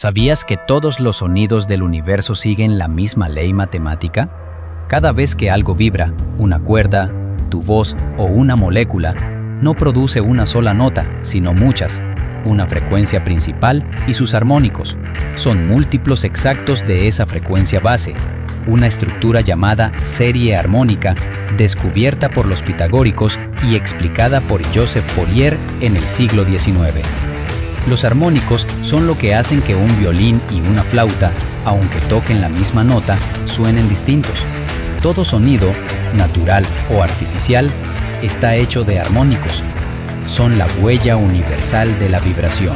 ¿Sabías que todos los sonidos del universo siguen la misma ley matemática? Cada vez que algo vibra, una cuerda, tu voz o una molécula, no produce una sola nota, sino muchas, una frecuencia principal y sus armónicos. Son múltiplos exactos de esa frecuencia base, una estructura llamada serie armónica, descubierta por los pitagóricos y explicada por Joseph Fourier en el siglo XIX. Los armónicos son lo que hacen que un violín y una flauta, aunque toquen la misma nota, suenen distintos. Todo sonido, natural o artificial, está hecho de armónicos. Son la huella universal de la vibración.